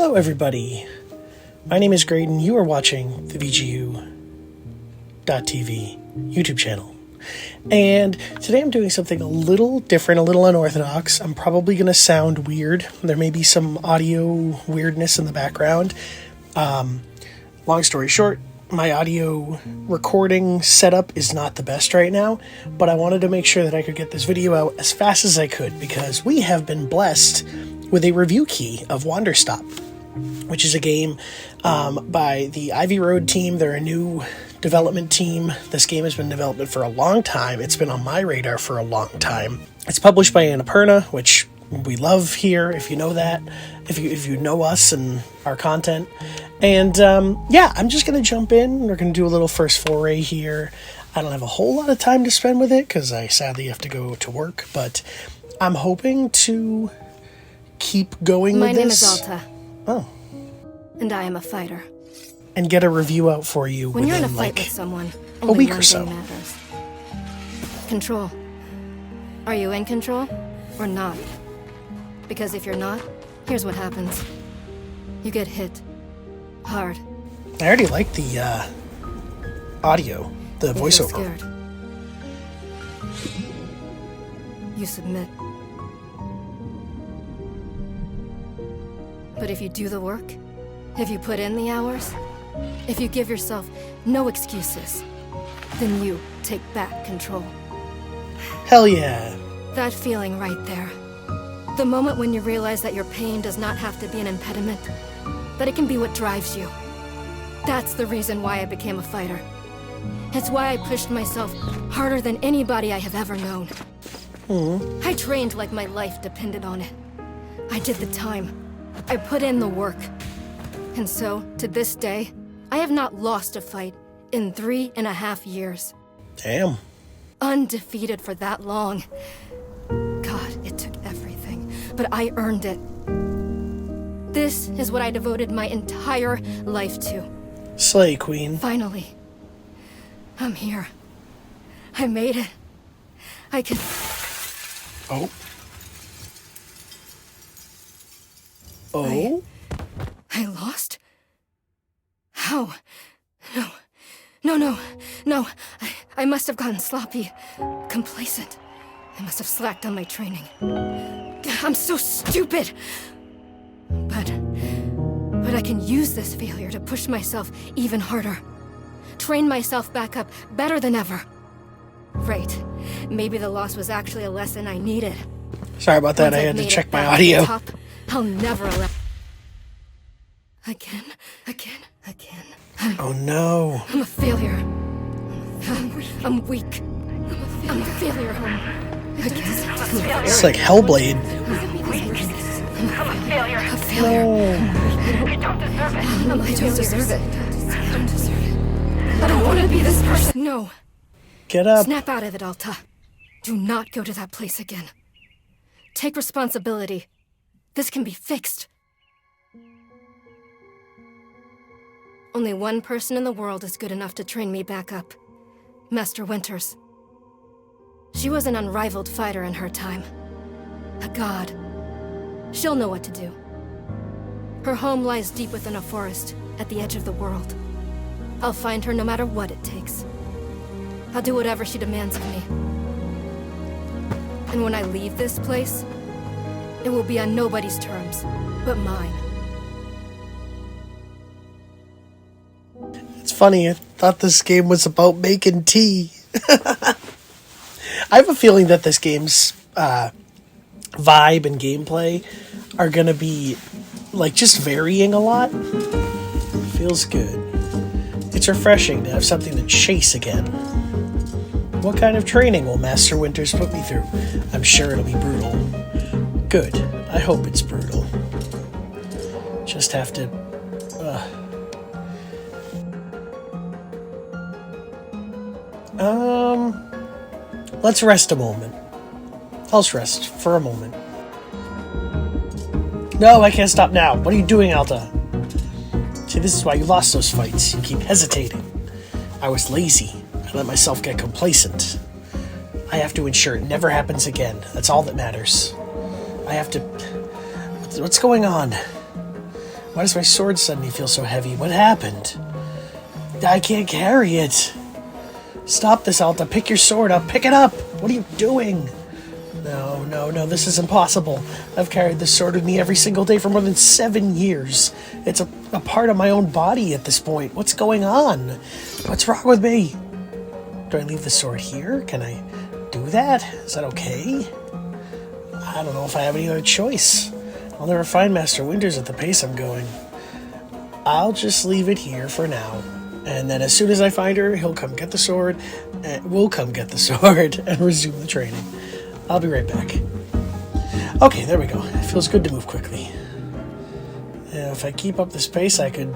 Hello everybody, my name is Graydon. You are watching the VGU.TV YouTube channel. And today I'm doing something a little different, a little unorthodox. I'm probably going to sound weird. There may be some audio weirdness in the background. Long story short, my audio recording setup is not the best right now, but I wanted to make sure that I could get this video out as fast as I could because we have been blessed with a review key of Wanderstop, which is a game by the Ivy Road team. They're a new development team. This game has been in development for a long time. It's been on my radar for a long time. It's published by Annapurna, which we love here, if you know that, if you know us and our content. And yeah, I'm just going to jump in. We're going to do a little first foray here. I don't have a whole lot of time to spend with it because I sadly have to go to work, but I'm hoping to keep going with this. My name is Alta. Oh. And I am a fighter. And get a review out for you when within you're in a fight like with someone, a week or so. Matters. Control. Are you in control or not? Because if you're not, here's what happens. You get hit. Hard. I already like the audio, the voiceover. Scared. You submit. But if you do the work, if you put in the hours, if you give yourself no excuses, then you take back control. Hell yeah. That feeling right there. The moment when you realize that your pain does not have to be an impediment, that it can be what drives you. That's the reason why I became a fighter. It's why I pushed myself harder than anybody I have ever known. I trained like my life depended on it. I did the time. I put in the work. And so, to this day, I have not lost a fight in 3.5 years. Damn. Undefeated for that long. God, it took everything, but I earned it. This is what I devoted my entire life to. Slay, Queen. Finally, I'm here. I made it. I can... Oh. Oh? I lost? How? No. I must have gotten sloppy, complacent. I must have slacked on my training. I'm so stupid! But I can use this failure to push myself even harder. Train myself back up better than ever. Right. Maybe the loss was actually a lesson I needed. Sorry about that, I had to check my audio. Top, I'll never allow... Again. Oh no. I'm a failure. I'm weak. I'm a failure. Again. It's like Hellblade. I'm a failure. A failure. No. I don't deserve it. I don't deserve it. I don't want to be this person. No. Get up. Snap out of it, Alta. Do not go to that place again. Take responsibility. This can be fixed. Only one person in the world is good enough to train me back up. Master Winters. She was an unrivaled fighter in her time. A god. She'll know what to do. Her home lies deep within a forest, at the edge of the world. I'll find her no matter what it takes. I'll do whatever she demands of me. And when I leave this place, it will be on nobody's terms, but mine. It's funny, I thought this game was about making tea. I have a feeling that this game's vibe and gameplay are gonna be like just varying a lot. Feels good. It's refreshing to have something to chase again. What kind of training will Master Winters put me through? I'm sure it'll be brutal. Good. I hope it's brutal. Just have to... Let's rest a moment. I'll just rest for a moment. No, I can't stop now. What are you doing, Alta? See, this is why you lost those fights. You keep hesitating. I was lazy. I let myself get complacent. I have to ensure it never happens again. That's all that matters. I have to... What's going on? Why does my sword suddenly feel so heavy? What happened? I can't carry it. Stop this, Alta. Pick your sword up. Pick it up. What are you doing? No, this is impossible. I've carried this sword with me every single day for more than 7 years. It's a part of my own body at this point. What's going on? What's wrong with me? Do I leave the sword here? Can I do that? Is that okay? I don't know if I have any other choice. I'll never find Master Winters at the pace I'm going. I'll just leave it here for now. And then as soon as I find her, he'll come get the sword, and we'll come get the sword and resume the training. I'll be right back. Okay, there we go. It feels good to move quickly. And if I keep up this pace, I could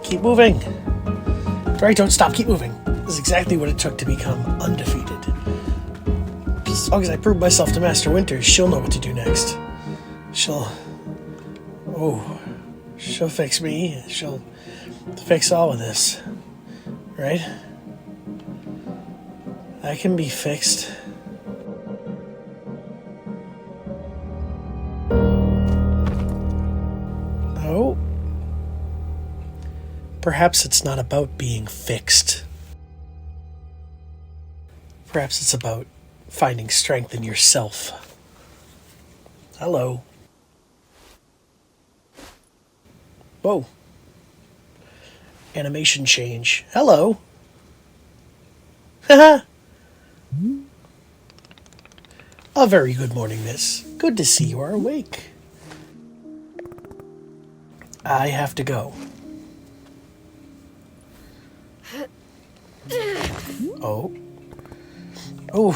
keep moving. Right, don't stop, keep moving. This is exactly what it took to become undefeated. As long as I prove myself to Master Winters, she'll know what to do next. She'll fix me. She'll fix all of this. Right? I can be fixed. Oh. Perhaps it's not about being fixed. Perhaps it's about finding strength in yourself. Hello. Whoa. Animation change. Hello. Haha. A very good morning, miss. Good to see you are awake. I have to go. Oh. Oh.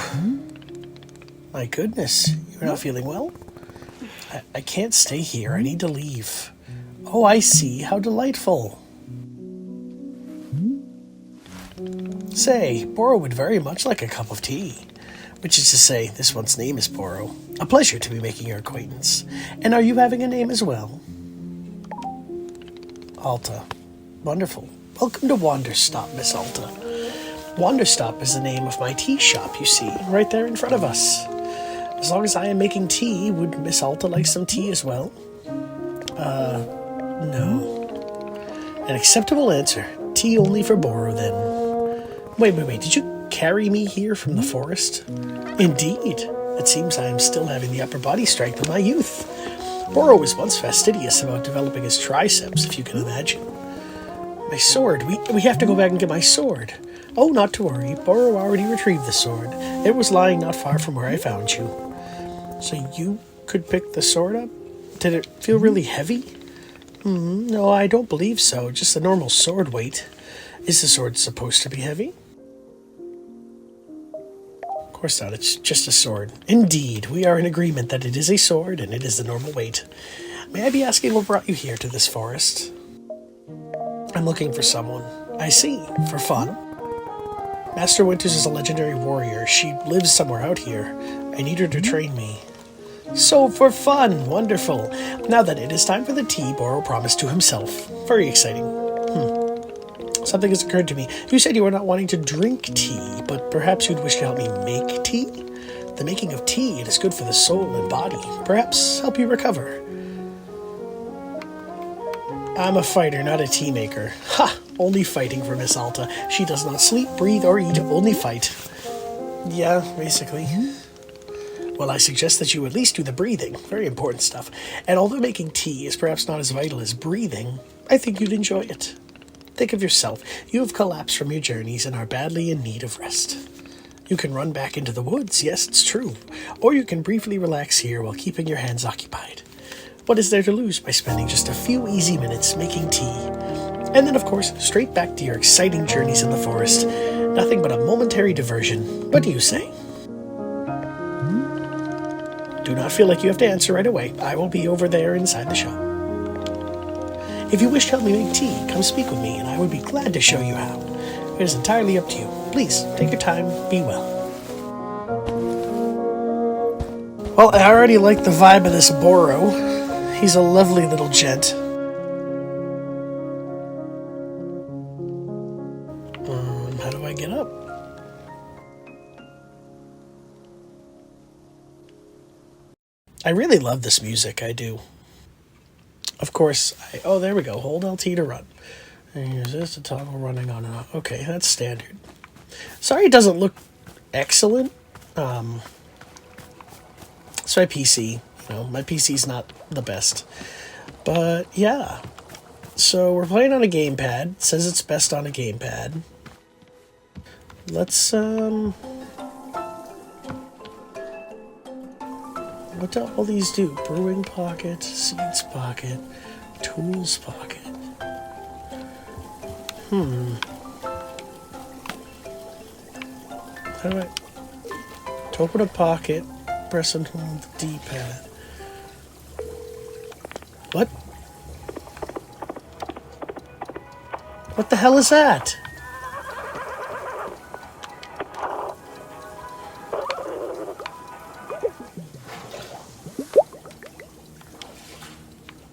My goodness. You're not feeling well? I can't stay here. I need to leave. Oh, I see. How delightful. Say, Boro would very much like a cup of tea. Which is to say, this one's name is Boro. A pleasure to be making your acquaintance. And are you having a name as well? Alta. Wonderful. Welcome to Wanderstop, Miss Alta. Wanderstop is the name of my tea shop, you see, right there in front of us. As long as I am making tea, would Miss Alta like some tea as well? No. An acceptable answer. Tea only for Boro, then. Wait. Did you carry me here from the forest? Indeed. It seems I am still having the upper body strength of my youth. Boro was once fastidious about developing his triceps, if you can imagine. My sword. We have to go back and get my sword. Oh, not to worry. Boro already retrieved the sword. It was lying not far from where I found you. So you could pick the sword up? Did it feel really heavy? No, I don't believe so. Just the normal sword weight. Is the sword supposed to be heavy? Of course not. It's just a sword. Indeed, we are in agreement that it is a sword and it is the normal weight. May I be asking what brought you here to this forest? I'm looking for someone. I see. For fun? Master Winters is a legendary warrior. She lives somewhere out here. I need her to train me. So for fun. Wonderful. Now that it is time for the tea, Boro promised to himself. Very exciting. Something has occurred to me. You said you were not wanting to drink tea, but perhaps you'd wish to help me make tea? The making of tea, it is good for the soul and body. Perhaps help you recover. I'm a fighter, not a tea maker. Ha! Only fighting for Miss Alta. She does not sleep, breathe, or eat, only fight. Yeah, basically. Well, I suggest that you at least do the breathing. Very important stuff. And although making tea is perhaps not as vital as breathing, I think you'd enjoy it. Think of yourself. You have collapsed from your journeys and are badly in need of rest. You can run back into the woods, yes, it's true. Or you can briefly relax here while keeping your hands occupied. What is there to lose by spending just a few easy minutes making tea? And then, of course, straight back to your exciting journeys in the forest. Nothing but a momentary diversion. What do you say? Do not feel like you have to answer right away. I will be over there inside the shop. If you wish to help me make tea, come speak with me, and I would be glad to show you how. It is entirely up to you. Please, take your time, be well. Well, I already like the vibe of this Boro. He's a lovely little gent. How do I get up? I really love this music, I do. Of course, oh, there we go. Hold LT to run. And use this to toggle running on and off. Okay, that's standard. Sorry it doesn't look excellent. It's my PC. You know, my PC's not the best. But, yeah. So, we're playing on a gamepad. It says it's best on a gamepad. Let's, what do all these do? Brewing pocket, seeds pocket, tools pocket. How do I... To open a pocket, press and hold the D-pad. What? What the hell is that?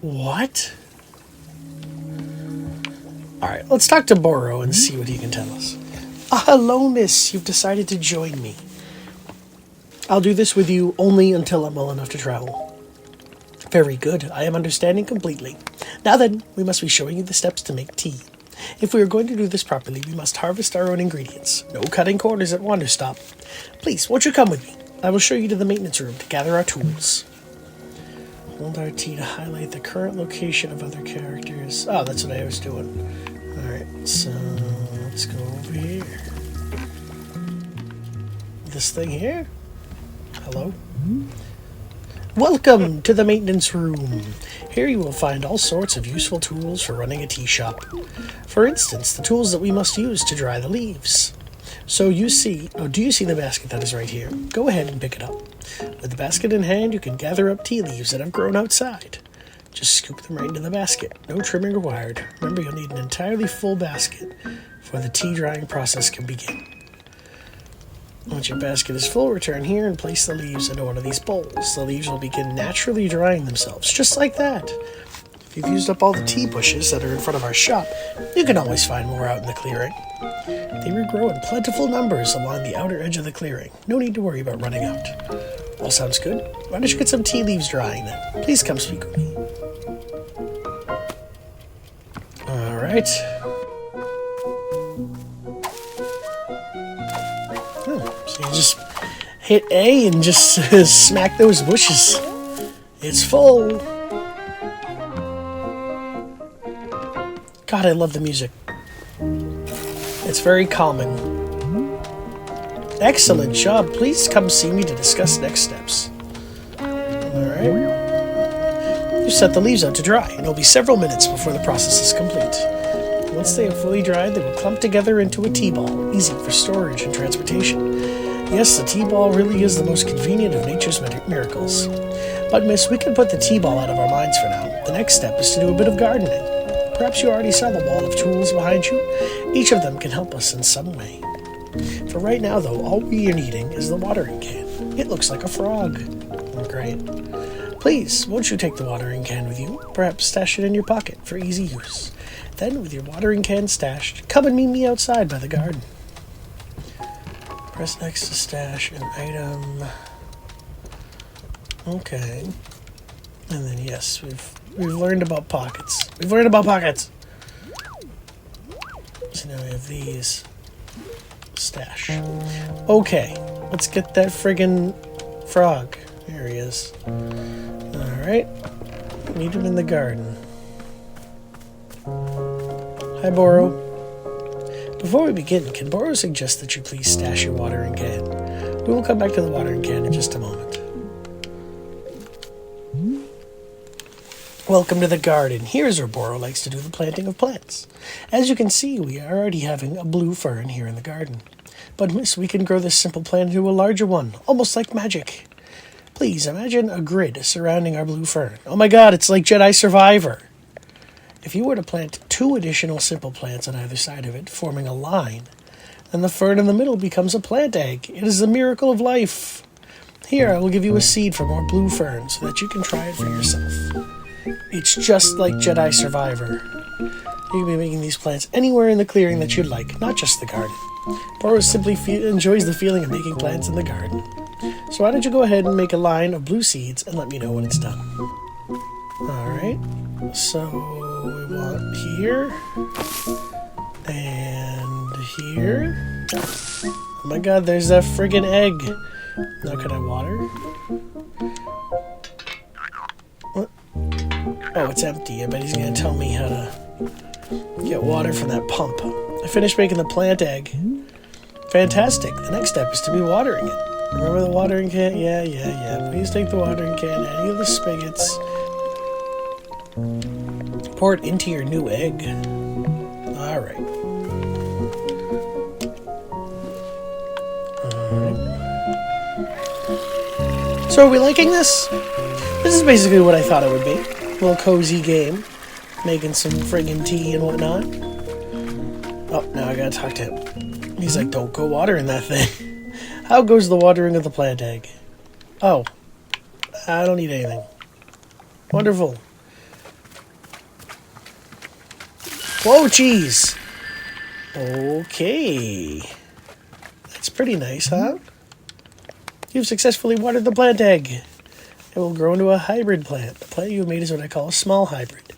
What? Alright, let's talk to Boro and see what he can tell us. Hello, miss. You've decided to join me. I'll do this with you only until I'm well enough to travel. Very good. I am understanding completely. Now then, we must be showing you the steps to make tea. If we are going to do this properly, we must harvest our own ingredients. No cutting corners at Wanderstop. Please, won't you come with me? I will show you to the maintenance room to gather our tools. Hold RT to highlight the current location of other characters. Oh, that's what I was doing. Alright, so let's go over here. This thing here? Hello? Welcome to the maintenance room. Here you will find all sorts of useful tools for running a tea shop. For instance, the tools that we must use to dry the leaves. So do you see the basket that is right here? Go ahead and pick it up. With the basket in hand, you can gather up tea leaves that have grown outside. Just scoop them right into the basket. No trimming required. Remember, you'll need an entirely full basket before the tea drying process can begin. Once your basket is full, return here and place the leaves into one of these bowls. The leaves will begin naturally drying themselves, just like that. If you've used up all the tea bushes that are in front of our shop, you can always find more out in the clearing. They regrow in plentiful numbers along the outer edge of the clearing. No need to worry about running out. All sounds good. Why don't you get some tea leaves drying then? Please come speak with me. Alright. So you just hit A and just smack those bushes. It's full. God, I love the music. It's very calming. Excellent job. Please come see me to discuss next steps. Alright. You set the leaves out to dry, and it'll be several minutes before the process is complete. Once they have fully dried, they will clump together into a tea ball, easy for storage and transportation. Yes, the tea ball really is the most convenient of nature's miracles. But miss, we can put the tea ball out of our minds for now. The next step is to do a bit of gardening. Perhaps you already saw the wall of tools behind you. Each of them can help us in some way. For right now, though, all we are needing is the watering can. It looks like a frog. Oh, great. Please, won't you take the watering can with you? Perhaps stash it in your pocket for easy use. Then, with your watering can stashed, come and meet me outside by the garden. Press X to stash an item. Okay. And then, yes, we've learned about pockets. We've learned about pockets! So now we have these. Stash. Okay, let's get that friggin' frog. There he is. Alright. Meet him in the garden. Hi, Boro. Before we begin, can Boro suggest that you please stash your watering can? We will come back to the watering can in just a moment. Welcome to the garden. Here's where Boro likes to do the planting of plants. As you can see, we are already having a blue fern here in the garden. But miss, we can grow this simple plant into a larger one, almost like magic. Please imagine a grid surrounding our blue fern. Oh my god, it's like Jedi Survivor. If you were to plant 2 additional simple plants on either side of it, forming a line, then the fern in the middle becomes a plant egg. It is the miracle of life. Here, I will give you a seed for more blue fern so that you can try it for yourself. It's just like Jedi Survivor. You can be making these plants anywhere in the clearing that you'd like, not just the garden. Boro simply enjoys the feeling of making plants in the garden. So why don't you go ahead and make a line of blue seeds and let me know when it's done. Alright. So we want here and here. Oh my god, there's that friggin' egg. Now can I water? What? Oh, it's empty. I bet he's gonna tell me how to get water from that pump. I finished making the plant egg. Fantastic. The next step is to be watering it. Remember the watering can? Yeah. Please take the watering can, any of the spigots. Pour it into your new egg. Alright. So are we liking this? This is basically what I thought it would be. A little cozy game. Making some friggin' tea and whatnot. Oh, now I gotta talk to him. He's like, don't go watering that thing. How goes the watering of the plant egg? Oh. I don't need anything. Wonderful. Whoa, cheese! Okay. That's pretty nice, huh? You've successfully watered the plant egg. It will grow into a hybrid plant. The plant you have made is what I call a small hybrid.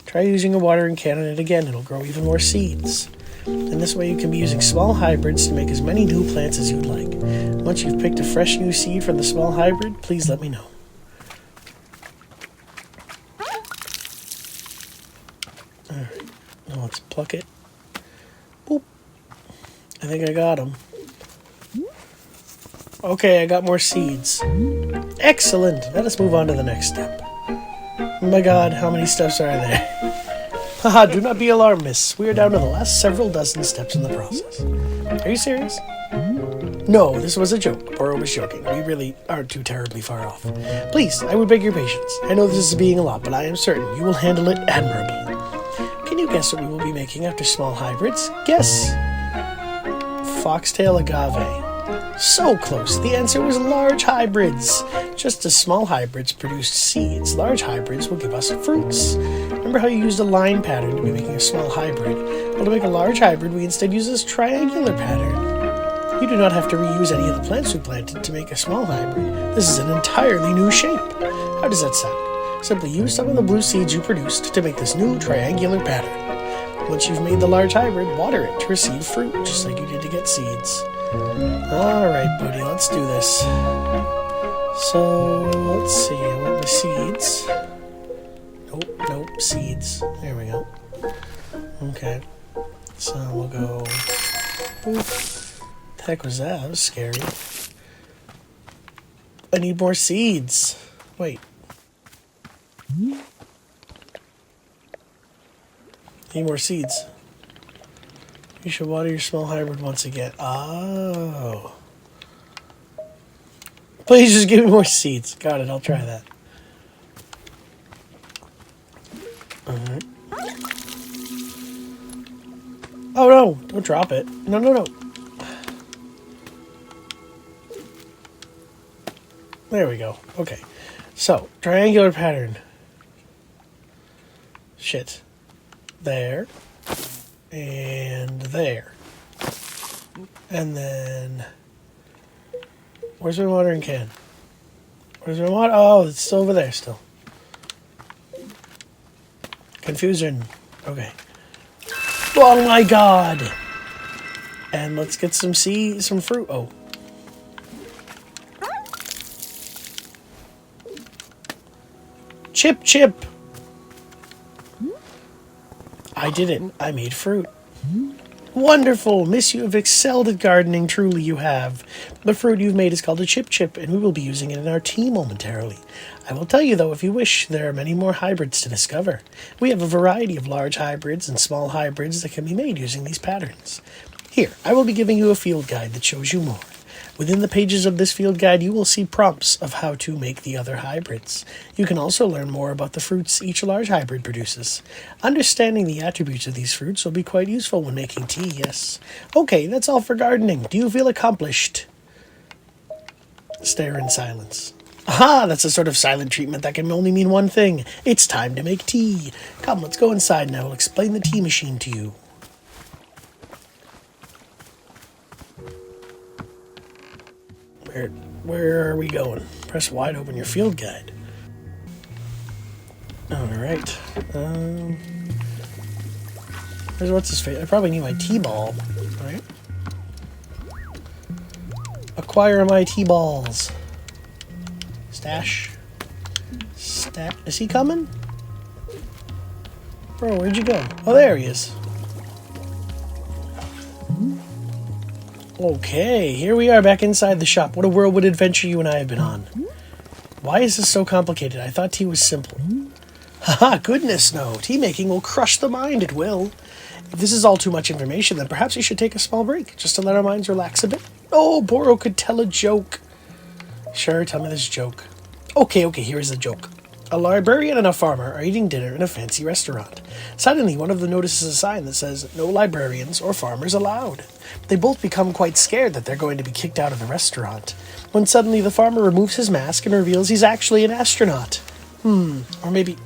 Try using a watering can on it again. It'll grow even more seeds. And this way you can be using small hybrids to make as many new plants as you'd like. Once you've picked a fresh new seed from the small hybrid, please let me know. Alright. Now let's pluck it. Boop. I think I got him. Okay, I got more seeds. Excellent! Let us move on to the next step. Oh my god, how many steps are there? Haha, do not be alarmed, miss. We are down to the last several dozen steps in the process. Are you serious? No, this was a joke. Boro was joking. We really aren't too terribly far off. Please, I would beg your patience. I know this is being a lot, but I am certain you will handle it admirably. Can you guess what we will be making after small hybrids? Guess. Foxtail agave. So close. The answer was large hybrids. Just as small hybrids produced seeds, large hybrids will give us fruits. Remember how you used a line pattern to be making a small hybrid? Well, to make a large hybrid, we instead use this triangular pattern. You do not have to reuse any of the plants we planted to make a small hybrid. This is an entirely new shape. How does that sound? Simply use some of the blue seeds you produced to make this new triangular pattern. Once you've made the large hybrid, water it to receive fruit, just like you did to get seeds. Alright, buddy, let's do this. So, let's see, I want the seeds. Nope, seeds. There we go. Okay. So, we'll go... Boop. The heck was that? That was scary. I need more seeds. Wait. Need more seeds. You should water your small hybrid once again. Oh. Please just give me more seeds. Got it, I'll try that. Alright. Oh no! Don't drop it. No. There we go. Okay. So, triangular pattern. Shit. There. And there. And then... Where's my watering can? Where's my water? Oh, it's still over there still. Confusion. Okay. Oh my god! And let's get some fruit. Oh. Chip! I did it. I made fruit. Wonderful! Miss, you have excelled at gardening. Truly you have. The fruit you've made is called a chip, and we will be using it in our tea momentarily. I will tell you, though, if you wish, there are many more hybrids to discover. We have a variety of large hybrids and small hybrids that can be made using these patterns. Here, I will be giving you a field guide that shows you more. Within the pages of this field guide, you will see prompts of how to make the other hybrids. You can also learn more about the fruits each large hybrid produces. Understanding the attributes of these fruits will be quite useful when making tea, yes. Okay, that's all for gardening. Do you feel accomplished? Stare in silence. Aha, that's a sort of silent treatment that can only mean one thing. It's time to make tea. Come, let's go inside and I will explain the tea machine to you. Where are we going? Press Y to open your field guide. Alright. Alright. What's his face? I probably need my T-ball. Right? Acquire my T-balls. Stash. Is he coming? Bro, where'd you go? Oh, there he is. Okay, here we are back inside the shop. What a whirlwind adventure you and I have been on. Why is this so complicated? I thought tea was simple. Haha, goodness no. Tea making will crush the mind, it will. If this is all too much information, then perhaps we should take a small break, just to let our minds relax a bit. Oh, Boro could tell a joke. Sure, tell me this joke. Okay, here is the joke. A librarian and a farmer are eating dinner in a fancy restaurant. Suddenly, one of them notices a sign that says, "No librarians or farmers allowed." They both become quite scared that they're going to be kicked out of the restaurant, when suddenly the farmer removes his mask and reveals he's actually an astronaut. Or maybe...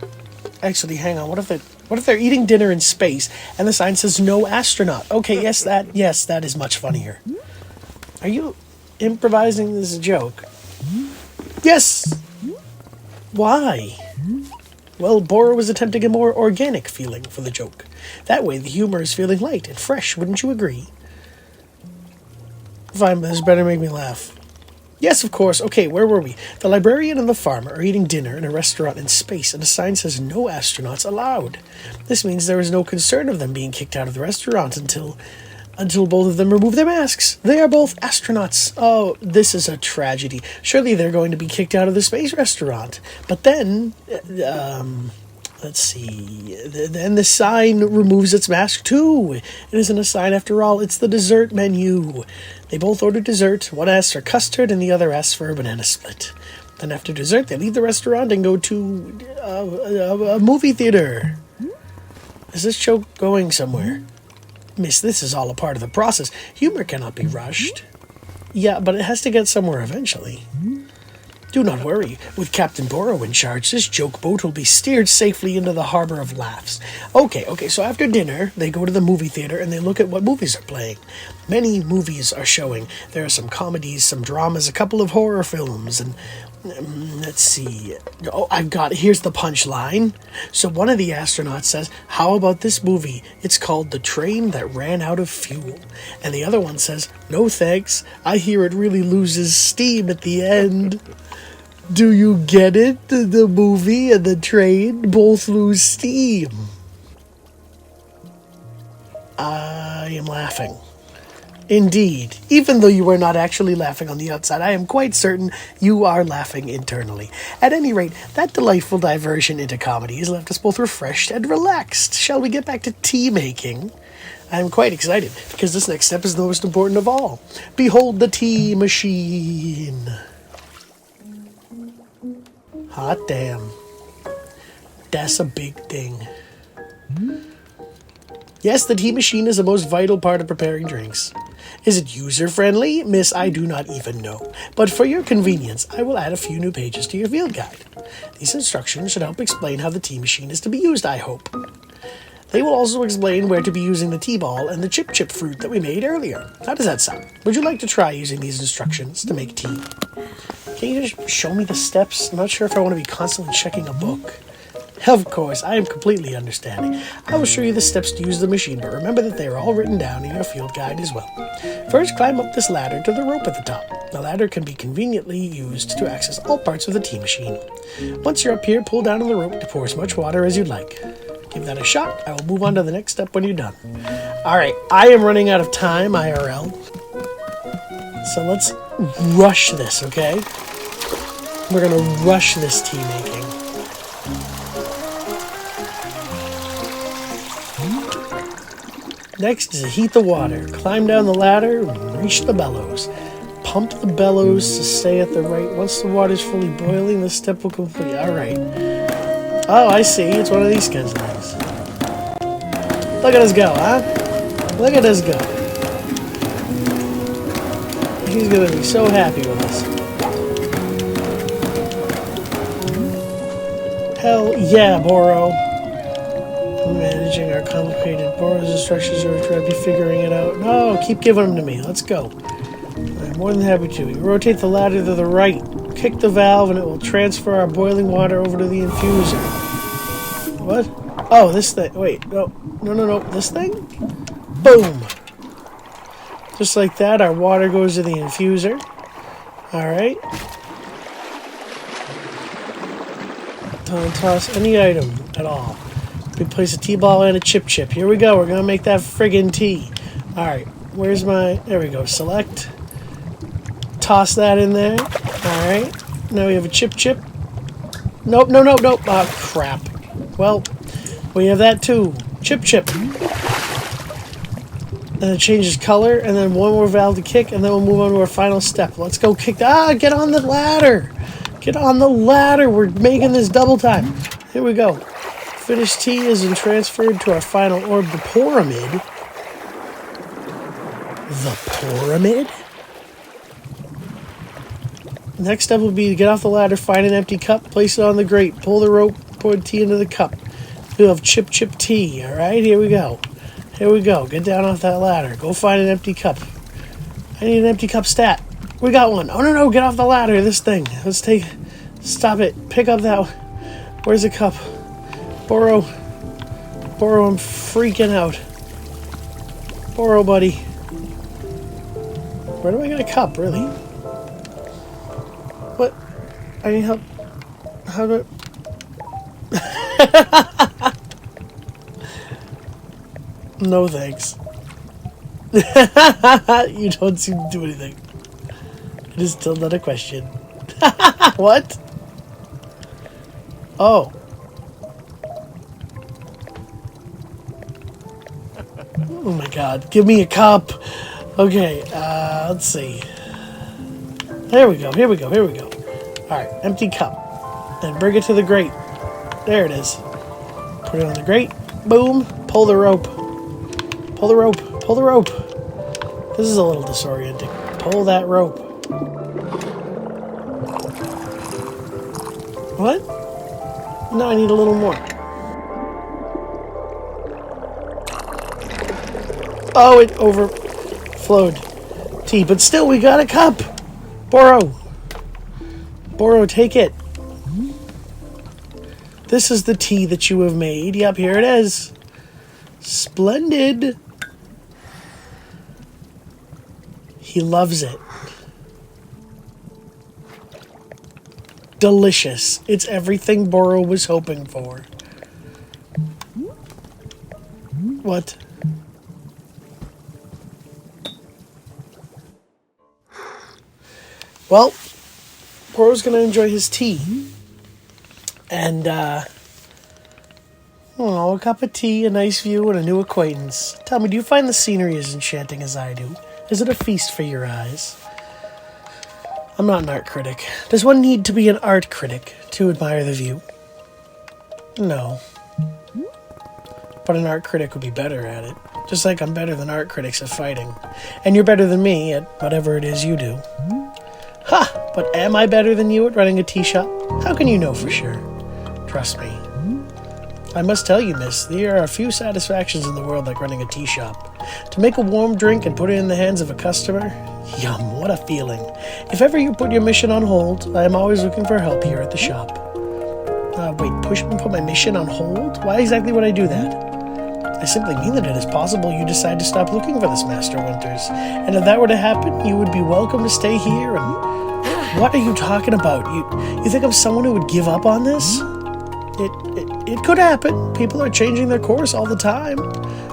Actually, hang on, what if they're eating dinner in space, and the sign says, "No astronaut"? Okay, yes, that is much funnier. Are you improvising this joke? Yes! Why? Well, Bora was attempting a more organic feeling for the joke. That way the humor is feeling light and fresh, wouldn't you agree? Fine, but this better make me laugh. Yes, of course. Okay, where were we? The librarian and the farmer are eating dinner in a restaurant in space, and a sign says "No astronauts allowed." This means there is no concern of them being kicked out of the restaurant until both of them remove their masks. They are both astronauts. Oh, this is a tragedy. Surely they're going to be kicked out of the space restaurant. But then, let's see. Then the sign removes its mask too. It isn't a sign after all. It's the dessert menu. They both order dessert. One asks for custard and the other asks for a banana split. Then after dessert, they leave the restaurant and go to a movie theater. Is this joke going somewhere? Miss, this is all a part of the process. Humor cannot be rushed. Yeah, but it has to get somewhere eventually. Do not worry. With Captain Boro in charge, this joke boat will be steered safely into the harbor of laughs. Okay, so after dinner, they go to the movie theater and they look at what movies are playing. Many movies are showing. There are some comedies, some dramas, a couple of horror films, and... let's see. Oh, here's the punchline. So one of the astronauts says, "How about this movie? It's called The Train That Ran Out of Fuel." And the other one says, "No thanks. I hear it really loses steam at the end." Do you get it? The movie and the train both lose steam. I am laughing. Indeed. Even though you are not actually laughing on the outside, I am quite certain you are laughing internally. At any rate, that delightful diversion into comedy has left us both refreshed and relaxed. Shall we get back to tea making? I am quite excited, because this next step is the most important of all. Behold the tea machine. Hot damn. That's a big thing. Yes, the tea machine is the most vital part of preparing drinks. Is it user-friendly? Miss, I do not even know. But for your convenience, I will add a few new pages to your field guide. These instructions should help explain how the tea machine is to be used, I hope. They will also explain where to be using the tea ball and the chip fruit that we made earlier. How does that sound? Would you like to try using these instructions to make tea? Can you just show me the steps? I'm not sure if I want to be constantly checking a book. Of course, I am completely understanding. I will show you the steps to use the machine, but remember that they are all written down in your field guide as well. First, climb up this ladder to the rope at the top. The ladder can be conveniently used to access all parts of the tea machine. Once you're up here, pull down on the rope to pour as much water as you'd like. Give that a shot. I will move on to the next step when you're done. Alright, I am running out of time, IRL. So let's rush this, okay? We're gonna rush this tea making. Next is to heat the water. Climb down the ladder and reach the bellows. Pump the bellows to stay at the right. Once the water is fully boiling, the step will complete. Alright. Oh, I see. It's one of these kinds of things. Look at us go, huh? Look at us go. He's gonna be so happy with us. Hell yeah, Boro. Managing our complicated Boro's instructions, or try to be figuring it out. No, keep giving them to me. Let's go. I'm more than happy to. You rotate the ladder to the right. Kick the valve and it will transfer our boiling water over to the infuser. What? Oh, this thing. Wait, no. This thing? Boom. Just like that, our water goes to the infuser. Alright. Don't toss any item at all. We place a tea ball and a chip. Here we go. We're going to make that friggin' tea. Alright. Where's my... There we go. Select. Toss that in there. Alright. Now we have a chip. Nope. Oh, crap. Well, we have that too. Chip. And it changes color, and then one more valve to kick, and then we'll move on to our final step. Let's go kick... get on the ladder! Get on the ladder! We're making this double time. Here we go. Finished tea is transferred to our final orb, the pyramid. The pyramid? Next step will be to get off the ladder, find an empty cup, place it on the grate, pull the rope, pour the tea into the cup. We'll have chip tea, alright? Here we go. Get down off that ladder. Go find an empty cup. I need an empty cup stat. We got one. Oh, no. Get off the ladder. This thing. Stop it. Pick up that one. Where's the cup? Borrow, I'm freaking out. Borrow, buddy. Where do I get a cup, really? What? I need help. How do I... No thanks. You don't seem to do anything. It is still not a question. What? Oh. Oh my god. Give me a cup. Okay, let's see. Here we go. Alright, empty cup. Then bring it to the grate. There it is. Put it on the grate. Boom. Pull the rope. This is a little disorienting. Pull that rope. What? No, I need a little more. Oh, it overflowed. Tea, but still, we got a cup. Borrow, take it. This is the tea that you have made. Yep, here it is. Splendid. He loves it. Delicious. It's everything Boro was hoping for. What? Well, Boro's gonna enjoy his tea. And, a cup of tea, a nice view, and a new acquaintance. Tell me, do you find the scenery as enchanting as I do? Is it a feast for your eyes? I'm not an art critic. Does one need to be an art critic to admire the view? No. But an art critic would be better at it. Just like I'm better than art critics at fighting. And you're better than me at whatever it is you do. Ha! But am I better than you at running a tea shop? How can you know for sure? Trust me. I must tell you, miss, there are a few satisfactions in the world like running a tea shop. To make a warm drink and put it in the hands of a customer? Yum, what a feeling. If ever you put your mission on hold, I am always looking for help here at the shop. Put my mission on hold? Why exactly would I do that? I simply mean that it is possible you decide to stop looking for this Master Winters. And if that were to happen, you would be welcome to stay here and... What are you talking about? You think I'm someone who would give up on this? It could happen. People are changing their course all the time.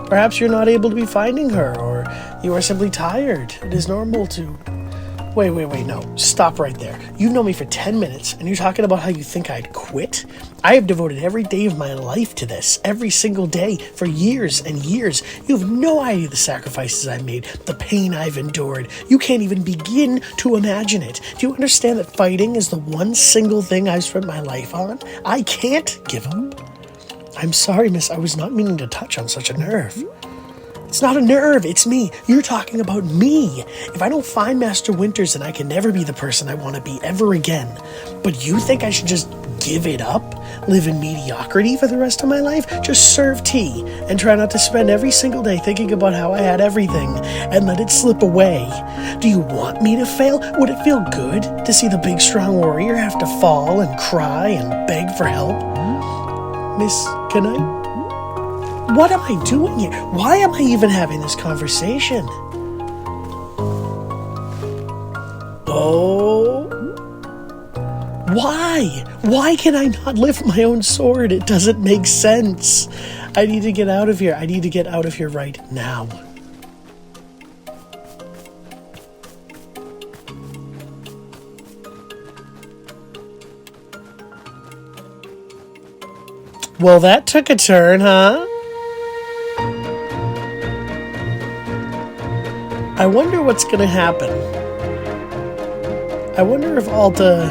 Perhaps you're not able to be finding her, or you are simply tired. It is normal to... Wait, no. Stop right there. You've known me for 10 minutes, and you're talking about how you think I'd quit? I have devoted every day of my life to this, every single day, for years and years. You have no idea the sacrifices I've made, the pain I've endured. You can't even begin to imagine it. Do you understand that fighting is the one single thing I've spent my life on? I can't give up. I'm sorry, miss, I was not meaning to touch on such a nerve. It's not a nerve, it's me. You're talking about me. If I don't find Master Winters, then I can never be the person I want to be ever again. But you think I should just give it up? Live in mediocrity for the rest of my life? Just serve tea and try not to spend every single day thinking about how I had everything and let it slip away. Do you want me to fail? Would it feel good to see the big strong warrior have to fall and cry and beg for help? Miss, Can I? What am I doing here? Why am I even having this conversation? Oh. Why? Why can I not lift my own sword? It doesn't make sense. I need to get out of here. I need to get out of here right now. Well, that took a turn, huh? I wonder what's gonna happen. I wonder if Alta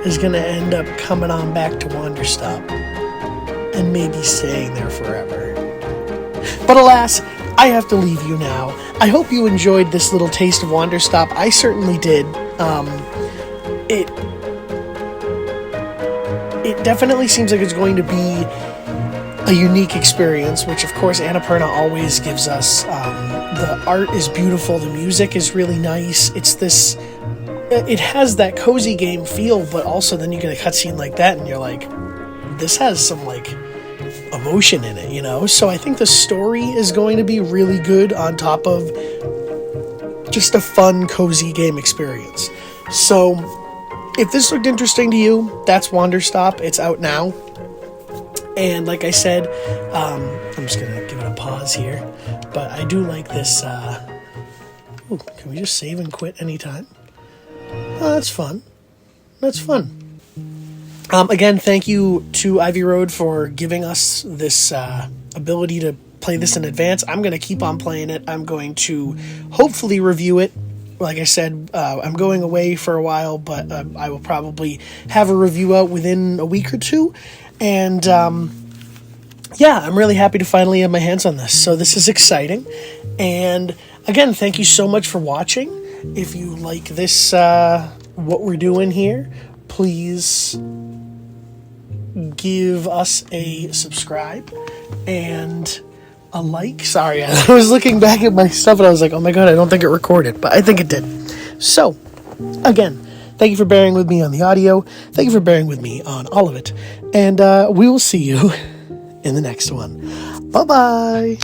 is gonna end up coming on back to Wanderstop and maybe staying there forever. But alas, I have to leave you now. I hope you enjoyed this little taste of Wanderstop. I certainly did. It definitely seems like it's going to be a unique experience, which of course Annapurna always gives us. The art is beautiful, the music is really nice. It has that cozy game feel, but also then you get a cutscene like that and you're like, this has some like emotion in it, you know? So I think the story is going to be really good on top of just a fun, cozy game experience. So if this looked interesting to you, that's Wanderstop. It's out now. And like I said, I'm just going to give it a pause here. But I do like this. Ooh, can we just save and quit anytime? Oh, that's fun. That's fun. Again, thank you to Ivy Road for giving us this ability to play this in advance. I'm going to keep on playing it. I'm going to hopefully review it. Like I said, I'm going away for a while, but I will probably have a review out within a week or two. And yeah, I'm really happy to finally have my hands on this. So this is exciting. And again, thank you so much for watching. If you like this, what we're doing here, please give us a subscribe and a like. Sorry, I was looking back at my stuff and I was like, oh my god, I don't think it recorded, but I think it did. So, again, thank you for bearing with me on the audio. Thank you for bearing with me on all of it. And we will see you in the next one. Bye-bye.